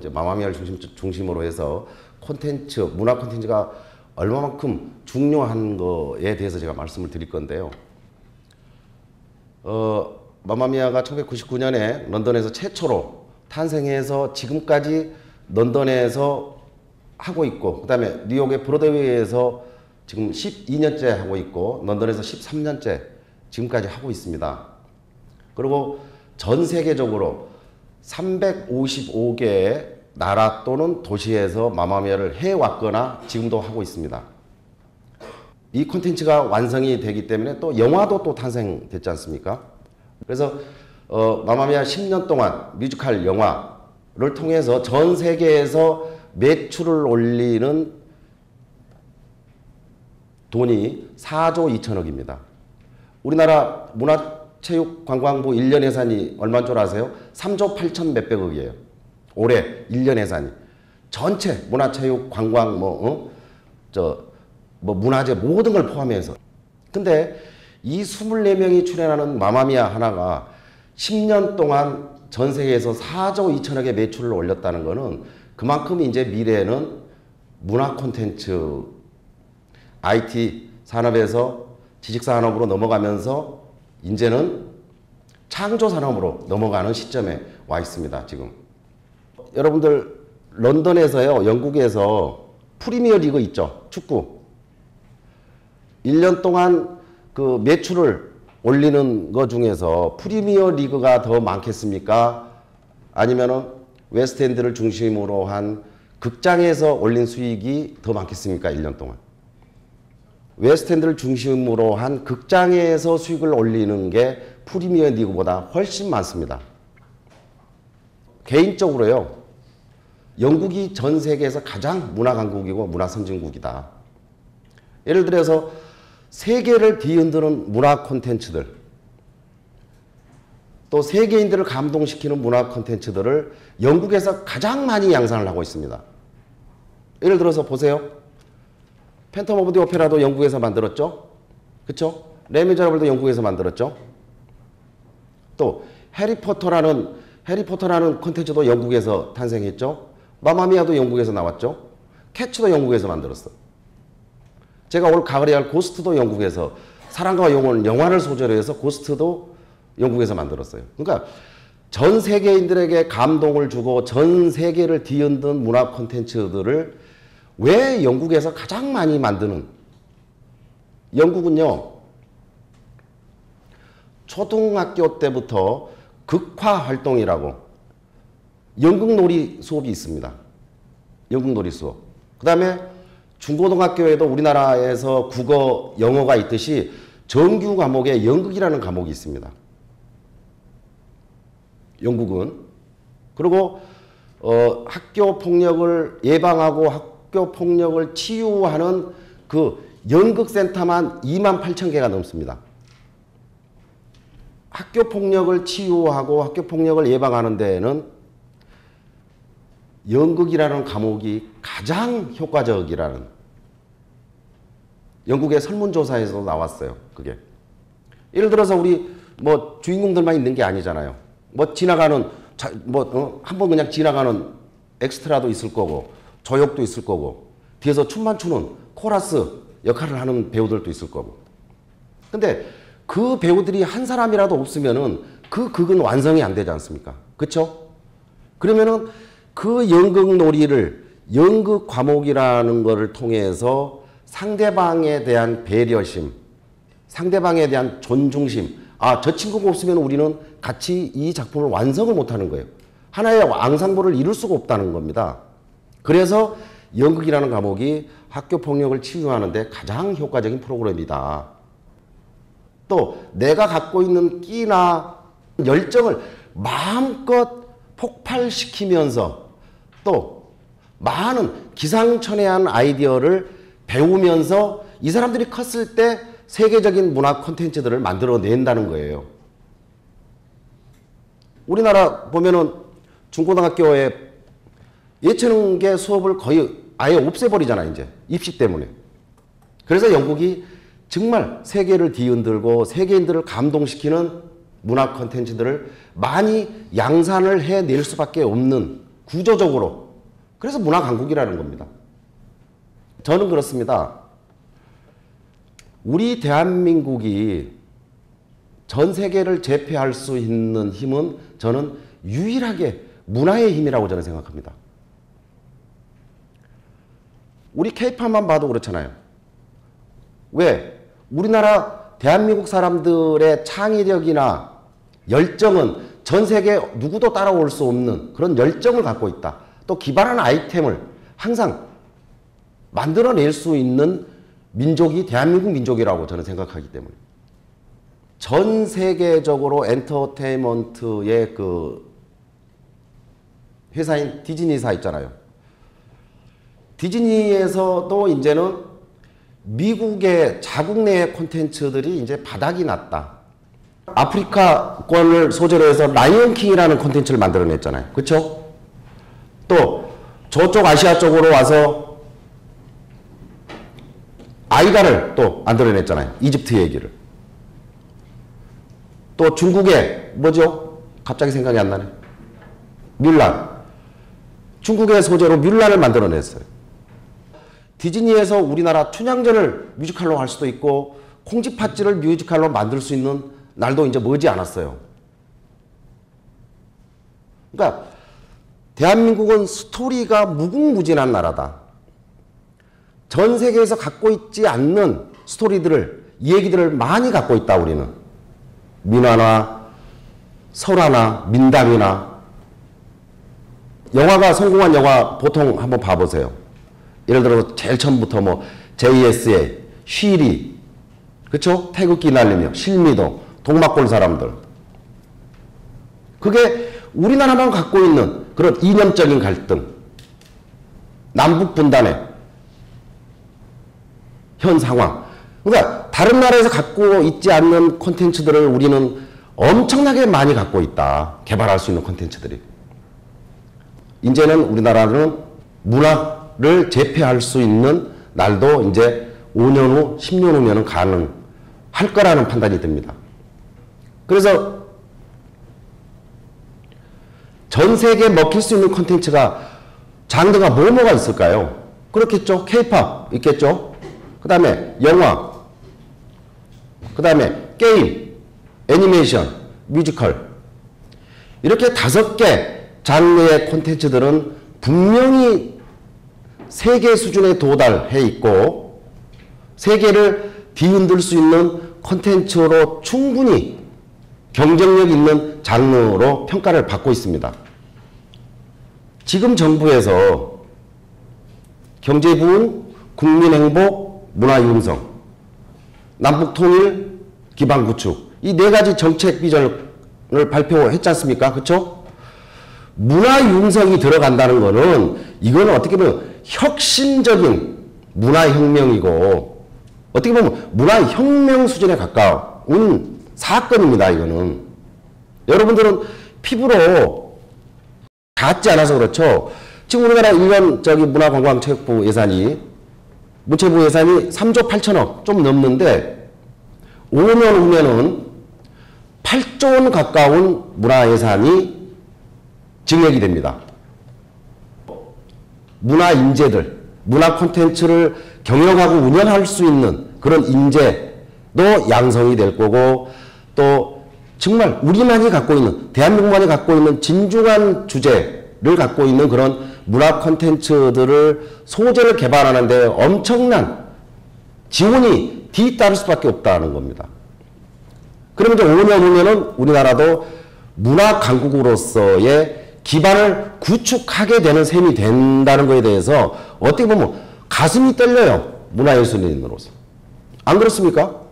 마마미아를 중심으로 해서 콘텐츠, 문화 콘텐츠가 얼마만큼 중요한 거에 대해서 제가 말씀을 드릴 건데요. 마마미아가 1999년에 런던에서 최초로 탄생해서 지금까지 런던에서 하고 있고, 그 다음에 뉴욕의 브로드웨이에서 지금 12년째 하고 있고, 런던에서 13년째 지금까지 하고 있습니다. 그리고 전 세계적으로 355개의 나라 또는 도시에서 마마미아를 해왔거나 지금도 하고 있습니다. 이 콘텐츠가 완성이 되기 때문에 또 영화도 또 탄생됐지 않습니까? 그래서 마마미아 10년 동안 뮤지컬 영화를 통해서 전 세계에서 매출을 올리는 돈이 4조 2천억입니다. 우리나라 문화체육관광부 1년 예산이 얼마인 줄 아세요? 3조 8천 몇백억이에요. 올해 1년 예산이. 전체 문화체육관광 문화재 모든 걸 포함해서. 근데 이 24명이 출연하는 마마미아 하나가 10년 동안 전 세계에서 4조 2천억의 매출을 올렸다는 것은 그만큼 이제 미래에는 문화 콘텐츠, IT 산업에서 지식 산업으로 넘어가면서 이제는 창조 산업으로 넘어가는 시점에 와 있습니다, 지금. 여러분들 런던에서요, 영국에서 프리미어 리그 있죠, 축구. 1년 동안 그 매출을 올리는 것 중에서 프리미어 리그가 더 많겠습니까? 아니면은 웨스트엔드를 중심으로 한 극장에서 올린 수익이 더 많겠습니까? 1년 동안. 웨스트엔드를 중심으로 한 극장에서 수익을 올리는 게 프리미어 리그보다 훨씬 많습니다. 개인적으로요, 영국이 전 세계에서 가장 문화 강국이고 문화 선진국이다. 예를 들어서 세계를 뒤흔드는 문화 콘텐츠들, 또 세계인들을 감동시키는 문화 콘텐츠들을 영국에서 가장 많이 양산을 하고 있습니다. 예를 들어서 보세요. 팬텀 오브 디 오페라도 영국에서 만들었죠? 그쵸? 레미제라블도 영국에서 만들었죠? 또 해리포터라는 콘텐츠도 영국에서 탄생했죠? 마마미아도 영국에서 나왔죠? 캐츠도 영국에서 만들었어. 제가 올 가을에 할 고스트도 영국에서, 사랑과 영혼 영화를 소재로 해서 고스트도 영국에서 만들었어요. 그러니까 전 세계인들에게 감동을 주고 전 세계를 뒤흔든 문화 콘텐츠들을 왜 영국에서 가장 많이 만드는? 영국은요, 초등학교 때부터 극화 활동이라고 연극놀이 수업이 있습니다. 연극놀이 수업. 그 다음에 중고등학교에도 우리나라에서 국어, 영어가 있듯이 정규 과목에 연극이라는 과목이 있습니다. 영국은. 그리고 학교 폭력을 예방하고 학교 폭력을 치유하는 그 연극센터만 28,000개가 넘습니다. 학교 폭력을 치유하고 학교 폭력을 예방하는 데에는 연극이라는 과목이 가장 효과적이라는, 영국의 설문조사에서도 나왔어요, 그게. 예를 들어서 우리 뭐 주인공들만 있는 게 아니잖아요. 뭐 지나가는, 한번 그냥 지나가는 엑스트라도 있을 거고, 조역도 있을 거고, 뒤에서 춤만 추는 코러스 역할을 하는 배우들도 있을 거고. 근데 그 배우들이 한 사람이라도 없으면은 그 극은 완성이 안 되지 않습니까? 그쵸? 그러면은 그 연극놀이를 연극 과목이라는 것을 통해서 상대방에 대한 배려심, 상대방에 대한 존중심, 저 친구가 없으면 우리는 같이 이 작품을 완성을 못하는 거예요. 하나의 앙상블을 이룰 수가 없다는 겁니다. 그래서 연극이라는 과목이 학교 폭력을 치유하는 데 가장 효과적인 프로그램이다. 또 내가 갖고 있는 끼나 열정을 마음껏 폭발시키면서 또 많은 기상천외한 아이디어를 배우면서 이 사람들이 컸을 때 세계적인 문화 콘텐츠들을 만들어낸다는 거예요. 우리나라 보면은 중고등학교에 예체능계 수업을 거의 아예 없애버리잖아요, 이제. 입시 때문에. 그래서 영국이 정말 세계를 뒤흔들고 세계인들을 감동시키는 문화 콘텐츠들을 많이 양산을 해낼 수밖에 없는 구조적으로. 그래서 문화 강국이라는 겁니다. 저는 그렇습니다. 우리 대한민국이 전 세계를 제패할 수 있는 힘은 저는 유일하게 문화의 힘이라고 저는 생각합니다. 우리 케이팝만 봐도 그렇잖아요. 왜? 우리나라 대한민국 사람들의 창의력이나 열정은 전 세계 누구도 따라올 수 없는 그런 열정을 갖고 있다. 또 기발한 아이템을 항상 만들어낼 수 있는 민족이 대한민국 민족이라고 저는 생각하기 때문에. 전 세계적으로 엔터테인먼트의 그 회사인 디즈니사 있잖아요. 디즈니에서도 이제는 미국의 자국 내의 콘텐츠들이 이제 바닥이 났다. 아프리카권을 소재로 해서 라이언킹이라는 콘텐츠를 만들어냈잖아요. 그렇죠? 또 저쪽 아시아 쪽으로 와서 아이다를 또 만들어냈잖아요. 이집트 얘기를. 또 중국의 뭐죠? 갑자기 생각이 안 나네. 뮬란. 중국의 소재로 뮬란을 만들어냈어요. 디즈니에서 우리나라 춘향전을 뮤지컬로 할 수도 있고 콩쥐팥쥐를 뮤지컬로 만들 수 있는 날도 이제 머지 않았어요. 그러니까 대한민국은 스토리가 무궁무진한 나라다. 전 세계에서 갖고 있지 않는 스토리들을, 얘기들을 많이 갖고 있다, 우리는. 민화나 설화나 민담이나. 영화가 성공한 영화 보통 한번 봐보세요. 예를 들어 제일 처음부터 뭐 JSA, 쉬리, 그쵸? 태극기 날리며, 실미도, 동막골 사람들. 그게 우리나라만 갖고 있는 그런 이념적인 갈등, 남북 분단의 현 상황. 그러니까 다른 나라에서 갖고 있지 않는 콘텐츠들을 우리는 엄청나게 많이 갖고 있다. 개발할 수 있는 콘텐츠들이. 이제는 우리나라는 문화를 제패할 수 있는 날도 이제 5년 후, 10년 후면은 가능할 거라는 판단이 듭니다. 그래서 전 세계에 먹힐 수 있는 콘텐츠가 장르가 뭐가 있을까요? 그렇겠죠. K-pop 있겠죠. 그 다음에 영화, 그 다음에 게임, 애니메이션, 뮤지컬. 이렇게 5개 장르의 콘텐츠들은 분명히 세계 수준에 도달해 있고 세계를 뒤흔들 수 있는 콘텐츠로 충분히 경쟁력 있는 장르로 평가를 받고 있습니다. 지금 정부에서 경제부흥, 국민행복, 문화융성, 남북통일, 기반구축 이 4가지 정책 비전을 발표했지 않습니까? 그렇죠? 문화융성이 들어간다는 거는 이거는 어떻게 보면 혁신적인 문화혁명이고 어떻게 보면 문화혁명 수준에 가까운 사건입니다. 이거는. 여러분들은 피부로 닿지 않아서 그렇죠. 지금 우리나라 1년 문화관광체육부 예산이 문체부 예산이 3조 8천억 좀 넘는데 5년 후면은 8조 원 가까운 문화 예산이 증액이 됩니다. 문화 인재들, 문화 콘텐츠를 경영하고 운영할 수 있는 그런 인재도 양성이 될 거고 또 정말 우리만이 갖고 있는 대한민국만이 갖고 있는 진중한 주제를 갖고 있는 그런 문화 콘텐츠들을 소재를 개발하는 데 엄청난 지원이 뒤따를 수밖에 없다는 겁니다. 그러면 이제 5년 후면은 우리나라도 문화 강국으로서의 기반을 구축하게 되는 셈이 된다는 것에 대해서 어떻게 보면 가슴이 떨려요. 문화예술인으로서. 안 그렇습니까?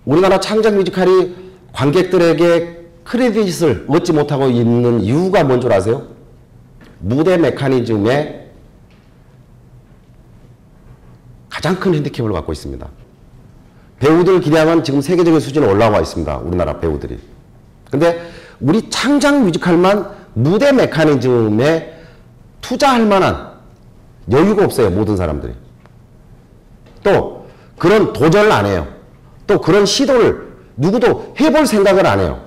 우리나라 창작 뮤지컬이 관객들에게 크레딧을 얻지 못하고 있는 이유가 뭔 줄 아세요? 무대 메커니즘에 가장 큰 핸디캡을 갖고 있습니다. 배우들 기량은 지금 세계적인 수준에 올라와 있습니다. 우리나라 배우들이. 근데 우리 창작 뮤지컬만 무대 메커니즘에 투자할 만한 여유가 없어요. 모든 사람들이. 또 그런 도전을 안 해요. 또 그런 시도를 누구도 해볼 생각을 안 해요.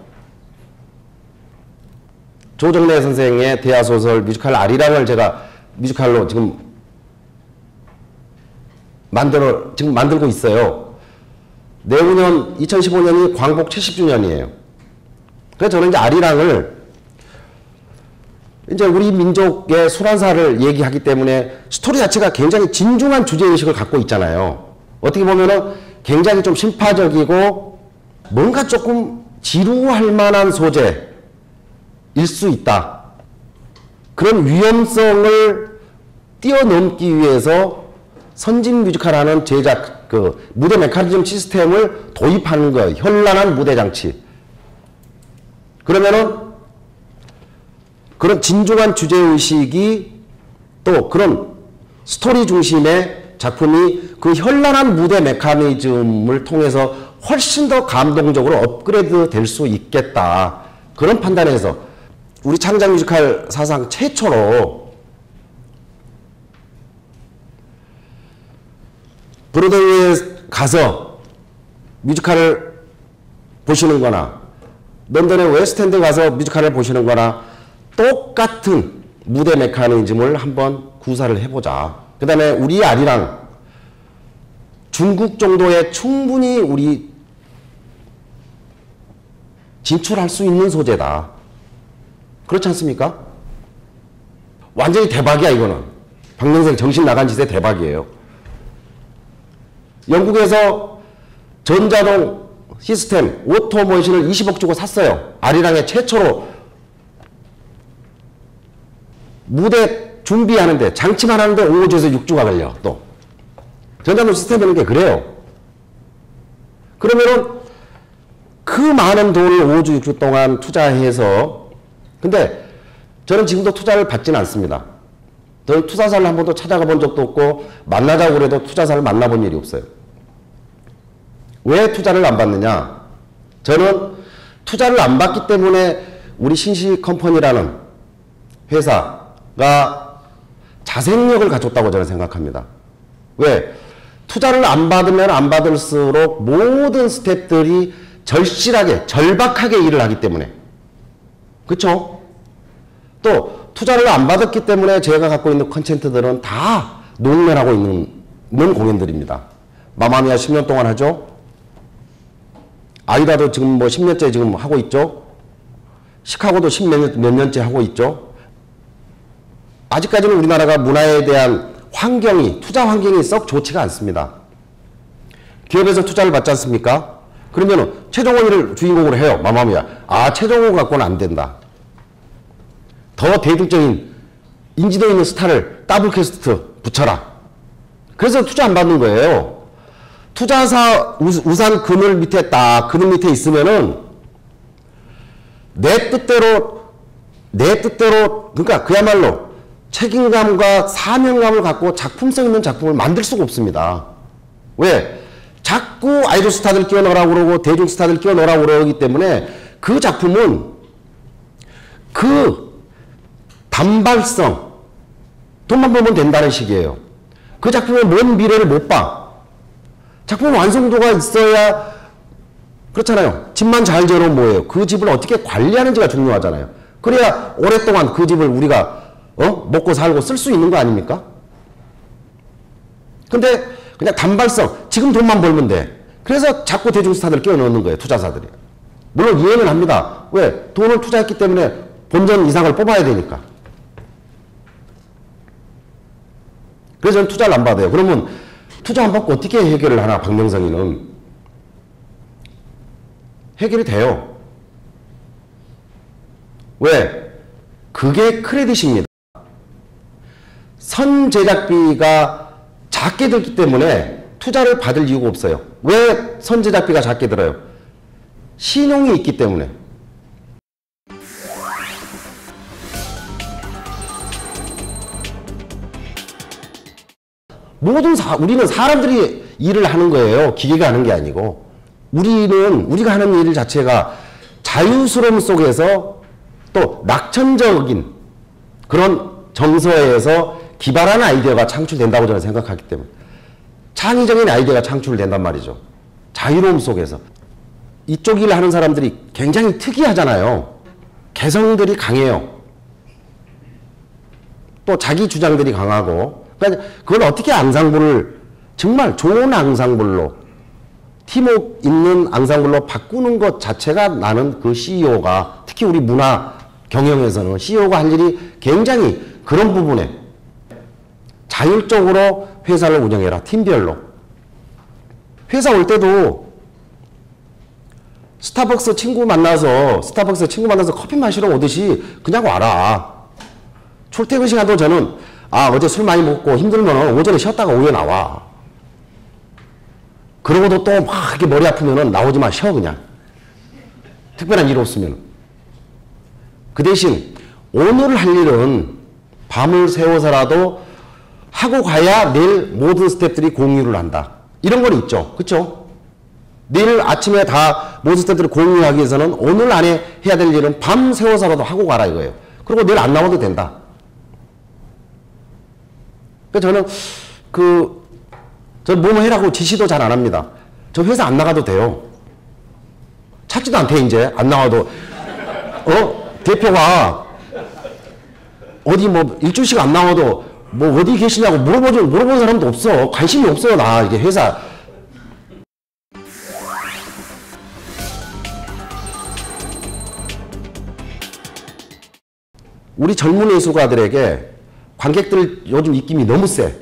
조정래 선생의 대하소설 뮤지컬 아리랑을 제가 뮤지컬로 지금 만들고 있어요. 내후년 2015년이 광복 70주년이에요. 그래서 저는 이제 아리랑을 이제 우리 민족의 수란사를 얘기하기 때문에 스토리 자체가 굉장히 진중한 주제의식을 갖고 있잖아요. 어떻게 보면은 굉장히 좀 심파적이고 뭔가 조금 지루할 만한 소재일 수 있다. 그런 위험성을 뛰어넘기 위해서 선진 뮤지컬하는 제작, 무대 메커니즘 시스템을 도입하는 거예요. 현란한 무대 장치. 그러면은 그런 진중한 주제의식이 또 그런 스토리 중심의 작품이 그 현란한 무대 메커니즘을 통해서 훨씬 더 감동적으로 업그레이드 될 수 있겠다. 그런 판단에서 우리 창작 뮤지컬 사상 최초로 브로드웨이에 가서 뮤지컬을 보시는 거나 런던의 웨스트엔드 가서 뮤지컬을 보시는 거나 똑같은 무대 메커니즘을 한번 구사를 해보자. 그 다음에 우리 아리랑 중국 정도에 충분히 우리 진출할 수 있는 소재다. 그렇지 않습니까? 완전히 대박이야 이거는. 박명생 정신 나간 짓의 대박이에요. 영국에서 전자동 시스템 오토모이션을 20억 주고 샀어요. 아리랑에 최초로 무대 준비하는데 장치만 하는데 5주에서 6주가 걸려. 또 전자동 시스템이라는 게 그래요. 그러면은 그 많은 돈을 5주 6주 동안 투자해서 근데 저는 지금도 투자를 받지는 않습니다. 저는 투자사를 한 번도 찾아가 본 적도 없고 만나자고 그래도 투자사를 만나본 일이 없어요. 왜 투자를 안 받느냐? 저는 투자를 안 받기 때문에 우리 신시컴퍼니라는 회사가 자생력을 갖췄다고 저는 생각합니다. 왜? 투자를 안 받으면 안 받을수록 모든 스태프들이 절실하게, 절박하게 일을 하기 때문에. 그쵸? 또 투자를 안 받았기 때문에 제가 갖고 있는 컨텐츠들은 다 농면하고 있는 공연들입니다. 마마미아 10년 동안 하죠. 아이다도 지금 뭐 10년째 지금 하고 있죠. 시카고도 몇 년째 하고 있죠. 아직까지는 우리나라가 문화에 대한 환경이, 투자 환경이 썩 좋지가 않습니다. 기업에서 투자를 받지 않습니까? 그러면은 최종원이를 주인공으로 해요. 마마미아. 아, 최종원 갖고는 안 된다. 더 대중적인 인지도 있는 스타를 더블 캐스트 붙여라. 그래서 투자 안 받는 거예요. 투자사 우산 그늘 밑에 딱 그늘 밑에 있으면은 내 뜻대로 그러니까 그야말로 책임감과 사명감을 갖고 작품성 있는 작품을 만들 수가 없습니다. 왜? 자꾸 아이돌 스타들 끼워 넣으라고 그러고 대중 스타들 끼워 넣으라고 그러기 때문에 그 작품은 그 단발성 돈만 벌면 된다는 식이에요. 그 작품의 먼 미래를 못 봐. 작품 완성도가 있어야 그렇잖아요. 집만 잘 지어놓으면 뭐예요? 그 집을 어떻게 관리하는지가 중요하잖아요. 그래야 오랫동안 그 집을 우리가 먹고 살고 쓸 수 있는 거 아닙니까? 근데 그냥 단발성 지금 돈만 벌면 돼. 그래서 자꾸 대중스타들 끼워 넣는 거예요. 투자사들이. 물론 이해는 합니다. 왜? 돈을 투자했기 때문에 본전 이상을 뽑아야 되니까. 그래서 저는 투자를 안 받아요. 그러면 투자 안 받고 어떻게 해결을 하나, 박명성이는. 해결이 돼요. 왜? 그게 크레딧입니다. 선 제작비가 작게 들기 때문에 투자를 받을 이유가 없어요. 왜 선 제작비가 작게 들어요? 신용이 있기 때문에. 우리는 사람들이 일을 하는 거예요. 기계가 하는 게 아니고. 우리가 하는 일 자체가 자유스러움 속에서 또 낙천적인 그런 정서에서 기발한 아이디어가 창출된다고 저는 생각하기 때문에. 창의적인 아이디어가 창출된단 말이죠. 자유로움 속에서. 이쪽 일 하는 사람들이 굉장히 특이하잖아요. 개성들이 강해요. 또 자기 주장들이 강하고. 그러니까 그걸 어떻게 앙상블을 정말 좋은 앙상블로, 팀워크 있는 앙상블로 바꾸는 것 자체가 나는 그 CEO가, 특히 우리 문화 경영에서는 CEO가 할 일이 굉장히 그런 부분에 자율적으로 회사를 운영해라. 팀별로. 회사 올 때도 스타벅스 친구 만나서 커피 마시러 오듯이 그냥 와라. 출퇴근 시간도 저는 어제 술 많이 먹고 힘들면 오전에 쉬었다가 오후에 나와. 그러고도 또 막 이렇게 머리 아프면 나오지 마. 쉬어 그냥. 특별한 일 없으면. 그 대신 오늘 할 일은 밤을 새워서라도 하고 가야 내일 모든 스태프들이 공유를 한다. 이런 건 있죠. 그렇죠? 내일 아침에 다 모든 스태프들이 공유하기 위해서는 오늘 안에 해야 될 일은 밤 새워서라도 하고 가라 이거예요. 그리고 내일 안 나와도 된다. 그러니까 저는 저 뭐뭐 해라고 지시도 잘 안 합니다. 저 회사 안 나가도 돼요. 찾지도 않대 이제 안 나와도. 대표가 어디 뭐 일주일씩 안 나와도 뭐 어디 계시냐고 물어보는 사람도 없어. 관심이 없어요 나 이게 회사. 우리 젊은 예술가들에게 관객들 요즘 입김이 너무 세.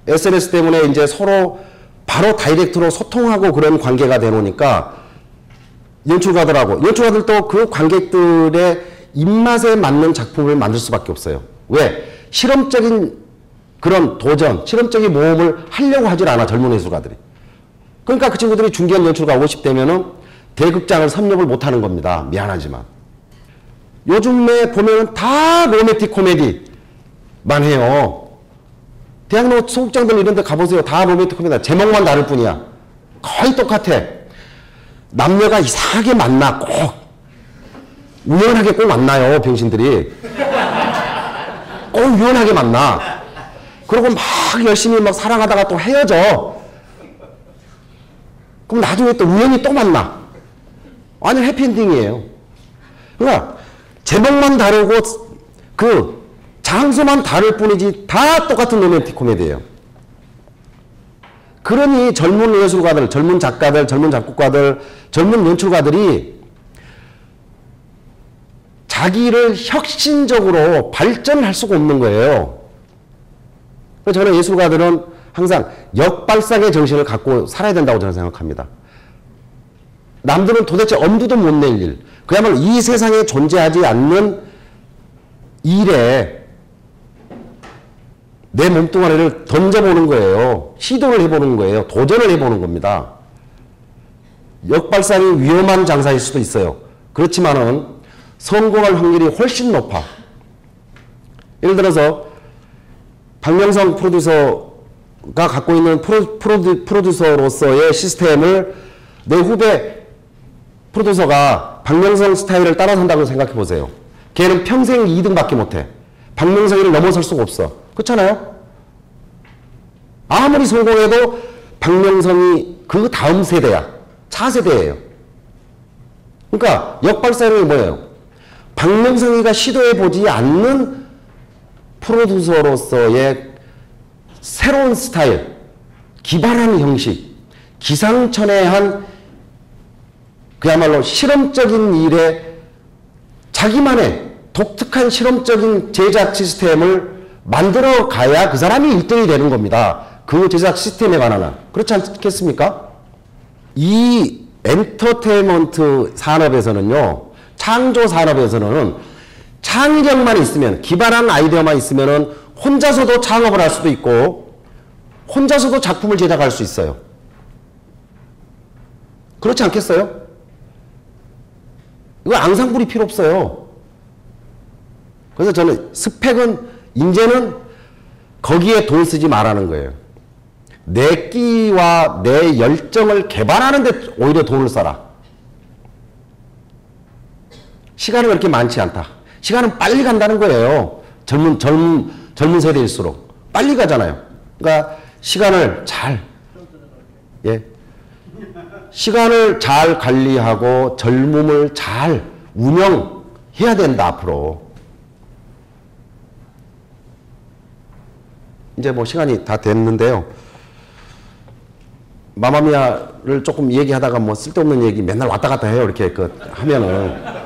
SNS 때문에 이제 서로 바로 다이렉트로 소통하고 그런 관계가 되노니까 연출가들도 그 관객들의 입맛에 맞는 작품을 만들 수밖에 없어요. 왜? 실험적인 그런 도전, 실험적인 모험을 하려고 하질 않아, 젊은 예술가들이. 그러니까 그 친구들이 중견 연출가 50대면은 대극장을 섭렵을 못 하는 겁니다. 미안하지만. 요즘에 보면은 다 로맨틱 코미디만 해요. 대학로 소극장들 이런 데 가보세요. 다 로맨틱 코미디야. 제목만 다를 뿐이야. 거의 똑같아. 남녀가 이상하게 만나. 꼭. 우연하게 꼭 만나요. 병신들이. 꼭 우연하게 만나. 그리고 막 열심히 막 사랑하다가 또 헤어져. 그럼 나중에 또 우연히 또 만나. 완전 해피엔딩이에요. 그러니까 제목만 다르고 그 장소만 다를 뿐이지 다 똑같은 로맨틱 코미디예요. 그러니 젊은 예술가들, 젊은 작가들, 젊은 작곡가들, 젊은 연출가들이 자기를 혁신적으로 발전할 수가 없는 거예요. 그래서 저는 예술가들은 항상 역발상의 정신을 갖고 살아야 된다고 저는 생각합니다. 남들은 도대체 엄두도 못 낼 일, 그야말로 이 세상에 존재하지 않는 일에 내 몸뚱아리를 던져보는 거예요. 시도를 해보는 거예요. 도전을 해보는 겁니다. 역발상이 위험한 장사일 수도 있어요. 그렇지만은 성공할 확률이 훨씬 높아. 예를 들어서 박명성 프로듀서가 갖고 있는 프로듀서로서의 시스템을 내 후배 프로듀서가 박명성 스타일을 따라선다고 생각해 보세요. 걔는 평생 2등밖에 못해. 박명성이를 넘어설 수가 없어. 그렇잖아요? 아무리 성공해도 박명성이 그 다음 세대야. 차세대예요. 그러니까 역발상이 뭐예요? 박명성이가 시도해보지 않는 프로듀서로서의 새로운 스타일, 기발한 형식, 기상천외한 그야말로 실험적인 일에 자기만의 독특한 실험적인 제작 시스템을 만들어 가야 그 사람이 1등이 되는 겁니다. 그 제작 시스템에 관한. 그렇지 않겠습니까? 이 엔터테인먼트 산업에서는요, 창조 산업에서는 창의력만 있으면, 기발한 아이디어만 있으면 혼자서도 창업을 할 수도 있고 혼자서도 작품을 제작할 수 있어요. 그렇지 않겠어요? 이거 앙상블이 필요 없어요. 그래서 저는 스펙은 이제는 거기에 돈 쓰지 말라는 거예요. 내 끼와 내 열정을 개발하는 데 오히려 돈을 써라. 시간은 그렇게 많지 않다. 시간은 빨리 간다는 거예요. 젊은 세대일수록 빨리 가잖아요. 그러니까 시간을 잘, 예, 시간을 잘 관리하고 젊음을 잘 운영해야 된다, 앞으로. 이제 뭐 시간이 다 됐는데요. 마마미아를 조금 얘기하다가 뭐 쓸데없는 얘기 맨날 왔다 갔다 해요. 이렇게 하면은.